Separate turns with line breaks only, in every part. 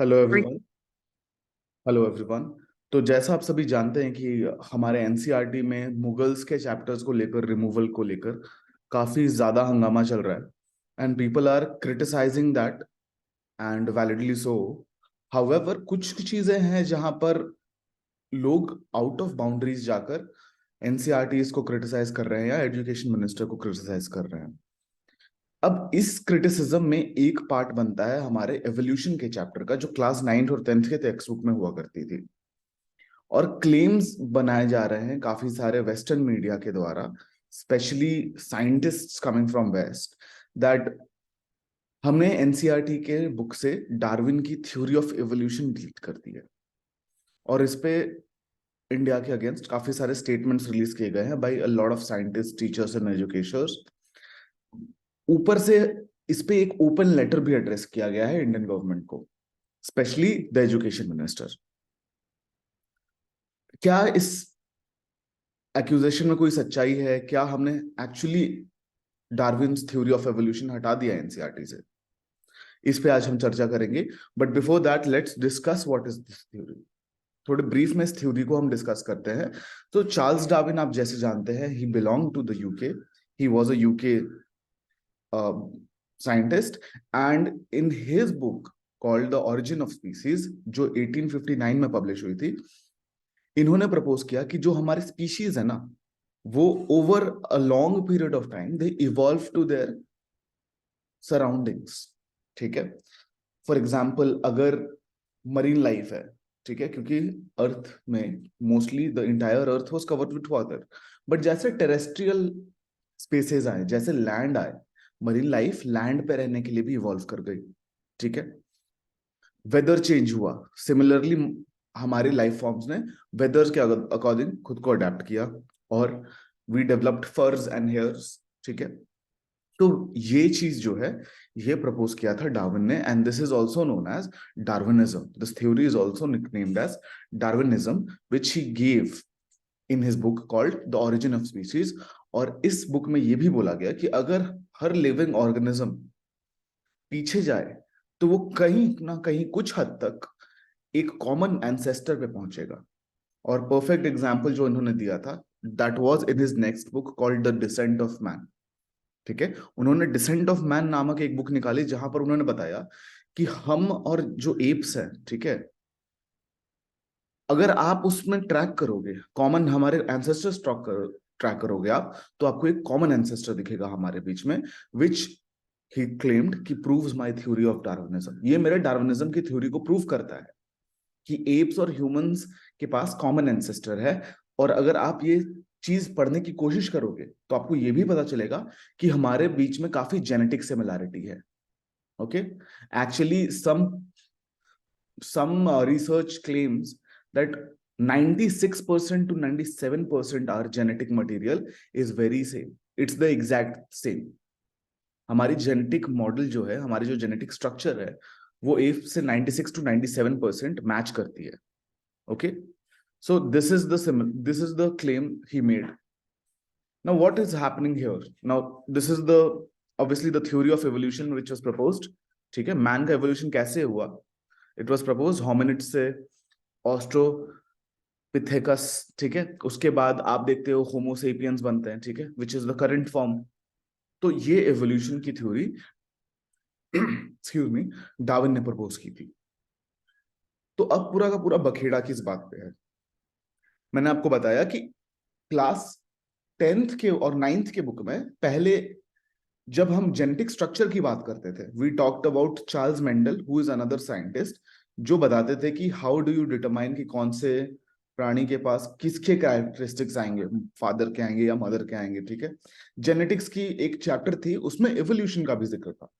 Hello everyone. Hello everyone. तो जैसा आप सभी जानते हैं कि हमारे एनसीईआरटी में मुगल्स के चैप्टर्स को लेकर, रिमूवल को लेकर काफी ज्यादा हंगामा चल रहा है and people are criticizing that and validly so. However कुछ चीजें हैं जहां पर लोग आउट ऑफ बाउंड्रीज जाकर एनसीईआरटी इसको क्रिटिसाइज कर रहे हैं या एजुकेशन मिनिस्टर को क्रिटिसाइज कर रहे हैं। अब इस क्रिटिसिज्म में एक पार्ट बनता है हमारे एवोल्यूशन के चैप्टर का, जो क्लास 9th और 10th के टेक्स्ट बुक में हुआ करती थी। और क्लेम्स बनाए जा रहे हैं काफी सारे वेस्टर्न मीडिया के द्वारा, specially scientists coming from west, that हमने एनसीईआरटी के बुक से डार्विन की थ्योरी ऑफ एवोल्यूशन डिलीट कर दी है। और इस पे इंडिया के अगेंस्ट काफी सारे स्टेटमेंट्स रिलीज किए गए हैं by a lot of scientist, teachers and educators. ऊपर से इस पे एक ओपन लेटर भी एड्रेस किया गया है इंडियन गवर्नमेंट को, स्पेशली द एजुकेशन मिनिस्टर। क्या इस एक्यूजेशन में कोई सच्चाई है? क्या हमने actually Darwin's theory of evolution हटा दिया एनसीईआरटी से? इस पे आज हम चर्चा करेंगे। But before that let's discuss what is this theory. थोड़े ब्रीफ में इस थ्योरी को हम डिस्कस करते हैं। तो चार्ल्स डार्विन आप जैसे जानते हैं, he belong to the UK. He was a UK scientist and in his book called the origin of species, जो 1859 में पब्लिश हुई थी, इन्होंने प्रपोज किया कि जो हमारे स्पीशीज है ना, वो over a long period of time they evolve to their surroundings. ठीक है। फॉर एग्जाम्पल, अगर मरीन लाइफ है, ठीक है, क्योंकि अर्थ में mostly the entire earth was covered with water, but जैसे टेरेस्ट्रियल स्पेसेस आए, जैसे लैंड आए, मरीन लाइफ लैंड पे रहने के लिए भी इवॉल्व कर गई। ठीक है। वेदर चेंज हुआ, सिमिलरली हमारी लाइफ फॉर्म्स ने वेदर्स के अकॉर्डिंग खुद को अडेप्ट किया और वी डेवलप्ड फर्स एंड हेयर्स। ठीक है। तो ये चीज जो है, ये प्रपोज किया था डार्विन ने, and this is also known as Darwinism. This theory is also nicknamed as Darwinism, which he gave in his book called the origin of species. और इस बुक में ये भी बोला गया कि अगर हर लिविंग ऑर्गेनिज्म पीछे जाए तो वो कहीं ना कहीं कुछ हद तक एक कॉमन एंसेस्टर पे पहुंचेगा। और परफेक्ट एग्जाम्पल जो इन्होंने दिया था, that was in his next book called the descent of man. ठीक है। उन्होंने डिसेंट ऑफ मैन नामक एक बुक निकाली, जहां पर उन्होंने बताया कि हम और जो एप्स हैं, ठीक है, अगर आप उसमें ट्रैक करोगे, कॉमन हमारे एंसेस्टर्स ट्रैक करोगे आप, तो आपको एक कॉमन एंसेस्टर दिखेगा हमारे बीच में, विच ही क्लेम्ड कि proves my theory of Darwinism. ये मेरे डार्विनिज्म की थ्योरी को प्रूव करता है कि एप्स और ह्यूमंस के पास कॉमन एंसेस्टर है। और अगर आप ये चीज पढ़ने की कोशिश करोगे तो आपको ये भी पता चलेगा कि हमारे बीच में काफी जेनेटिक सिमिलैरिटी है। Okay. Actually some research claims that 96% to 97% our genetic material is very same. It's the exact same. हमारी जेनेटिक मॉडल जो है, हमारी जो जेनेटिक स्ट्रक्चर है, वो एफ से 96 टू 97% मैच करती है। Okay. So this is the claim he made. Now what is happening here? Now this is the obviously the theory of evolution which was proposed. ठीक है। मैन का evolution कैसे हुआ? इट वाज प्रपोज होमिनिड से ऑस्ट्रोपिथेकस। ठीक है। उसके बाद आप देखते हो होमोसेपियंस बनते हैं, ठीक है, which is the current form. तो ये एवोल्यूशन की थ्योरी एक्सक्यूज मी, डार्विन ने प्रपोज की थी। तो अब पूरा का पूरा बखेड़ा किस बात पे है? मैंने आपको बताया कि क्लास 10th के और 9th के बुक में पहले जब हम जेनेटिक स्ट्रक्चर की बात करते थे, we talked about Charles Mendel, who is another scientist, जो बताते थे कि हाउ डू यू डिटरमाइन कि कौन से प्राणी के पास किसके कैरेक्टरिस्टिक्स आएंगे, फादर के आएंगे या मदर के आएंगे। ठीक है। जेनेटिक्स की एक चैप्टर थी, उसमें एवोल्यूशन का भी जिक्र था।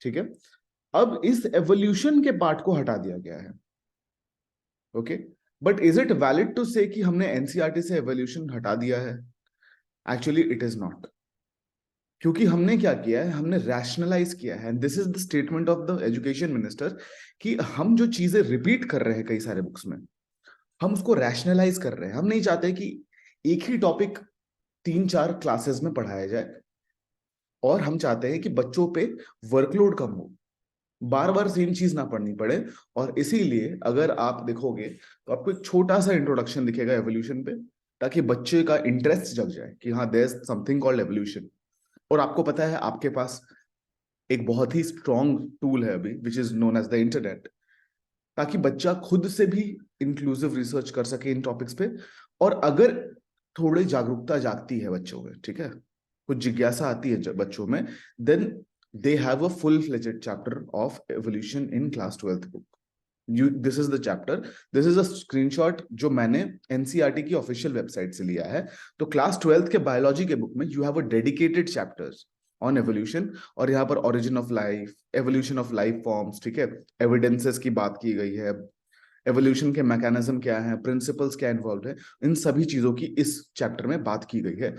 ठीक है। अब इस एवोल्यूशन के पार्ट को हटा दिया गया है। Okay. But is it valid to say कि हमने एनसीईआरटी से एवोल्यूशन हटा दिया है? Actually it is not. क्योंकि हमने क्या किया है, हमने रैशनलाइज किया है। This is the statement of the education minister कि हम जो चीजें रिपीट कर रहे हैं कई सारे बुक्स में, हम उसको रैशनलाइज कर रहे हैं। हम नहीं चाहते कि एक ही टॉपिक 3-4 क्लासेस में पढ़ाया जाए, और हम चाहते हैं कि बच्चों पे वर्कलोड कम हो। बार बार सेम चीज ना पढ़नी पड़े। और इसीलिए अगर आप देखोगे तो आपको एक छोटा सा इंट्रोडक्शन दिखेगा एवोल्यूशन पे, ताकि बच्चे का इंटरेस्ट जग जाए कि हाँ there is something called evolution. और आपको पता है आपके पास एक बहुत ही स्ट्रॉन्ग टूल है अभी which is known as the internet, ताकि बच्चा खुद से भी इंक्लूसिव रिसर्च कर सके इन टॉपिक्स पे। और अगर थोड़ी जागरूकता जागती है बच्चों में, ठीक है, कुछ जिज्ञासा आती है बच्चों में, then they have a full fledged chapter of evolution in class 12th book. You this is the chapter, this is a screenshot जो मैंने एनसीईआरटी की ऑफिशियल वेबसाइट से लिया है। तो क्लास 12th के बायोलॉजी के बुक में you have a dedicated chapters on evolution. और यहाँ पर origin of life, evolution of life forms, ठीक है, एविडेंसेस की बात की गई है, एवोल्यूशन के मैकेनिज्म क्या है, प्रिंसिपल्स क्या इन्वॉल्व है, इन सभी चीजों की इस चैप्टर में बात की गई है।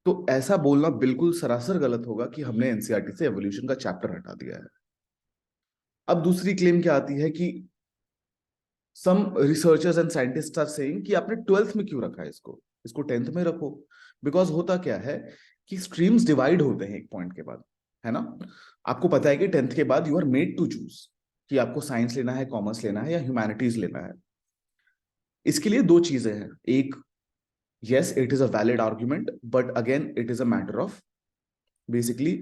तो ऐसा बोलना बिल्कुल सरासर गलत होगा कि हमने एनसीईआरटी से एवोल्यूशन का चैप्टर हटा दिया है। अब दूसरी क्लेम क्या आती है कि some researchers and scientist are saying कि आपने 12th में क्यों रखा है इसको, इसको 10th में रखो। बिकॉज होता क्या है कि स्ट्रीम्स डिवाइड होते हैं एक पॉइंट के बाद, है ना। आपको पता है कि 10th के बाद you are made to choose कि आपको साइंस लेना है, कॉमर्स लेना है या ह्यूमैनिटीज लेना है। इसके लिए दो चीजें हैं, एक, yes it is a valid argument, but again it is a matter of basically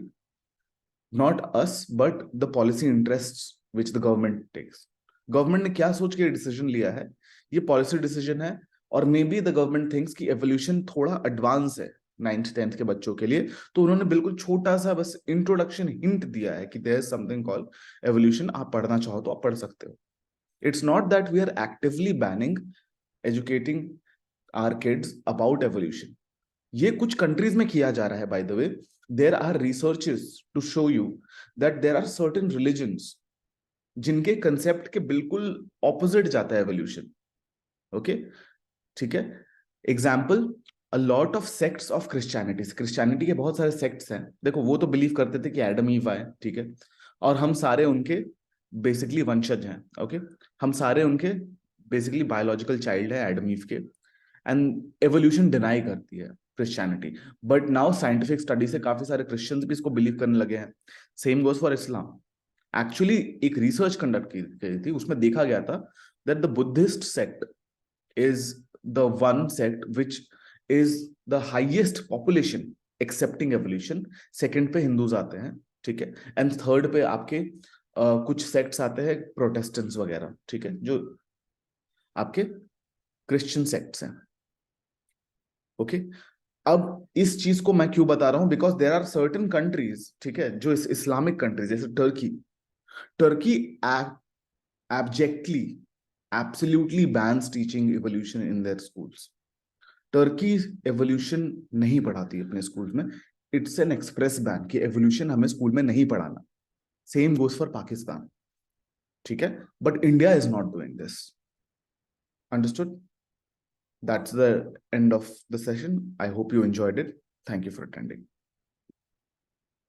not us but the policy interests which the government takes। Government ने क्या सोच के डिसीजन लिया है, ये पॉलिसी डिसीजन है। और may be the government thinks कि एवोल्यूशन थोड़ा एडवांस है 9th 10th के बच्चों के लिए, तो उन्होंने बिल्कुल छोटा सा बस इंट्रोडक्शन हिंट दिया है कि there is something called evolution, आप पढ़ना चाहो तो आप पढ़ सकते हो। It's not that we are actively banning educating our kids about evolution. ये कुछ कंट्रीज में किया जा रहा है by the way. There are researches to show you that there are certain religions जिनके कंसेप्ट के बिल्कुल ऑपोजिट जाता है एवोल्यूशन। ओके, ठीक है। Example, a lot of sects of Christianity, Christianity के बहुत सारे सेक्ट्स हैं। देखो वो तो बिलीव करते थे कि एडम ईव आए, ठीक है, और हम सारे उनके बेसिकली वंशज हैं। ओके, हम सारे उनके बेसिकली बायोलॉजिकल चाइल्ड है एडम ईव के। एंड एवोल्यूशन डिनाई करती है Christianity. But now scientific study से काफी सारे क्रिश्चियंस भी इसको बिलीव करने लगे हैं। Same goes for Islam. Actually एक रिसर्च कंडक्ट की गई थी, उसमें देखा गया था that the Buddhist sect is the one sect which is the highest population accepting evolution। Second पे हिंदूज आते हैं, ठीक है, एंड थर्ड पे आपके कुछ सेक्ट्स आते हैं प्रोटेस्टेंट्स वगैरह, ठीक है, जो आपके क्रिश्चियन सेक्ट्स हैं। ओके, अब इस चीज को मैं क्यों बता रहा हूं, because there are certain countries, ठीक है, जो इस्लामिक कंट्रीज जैसे Turkey, Turkey abjectly absolutely bans teaching evolution in their schools। Turkey evolution नहीं पढ़ाती अपने स्कूल में। इट्स एन एक्सप्रेस बैन कि एवोल्यूशन हमें स्कूल में नहीं पढ़ाना। सेम गोज फॉर पाकिस्तान, ठीक है, but India is not doing this. Understood? That's the end of the session. I hope you enjoyed it. Thank you for attending.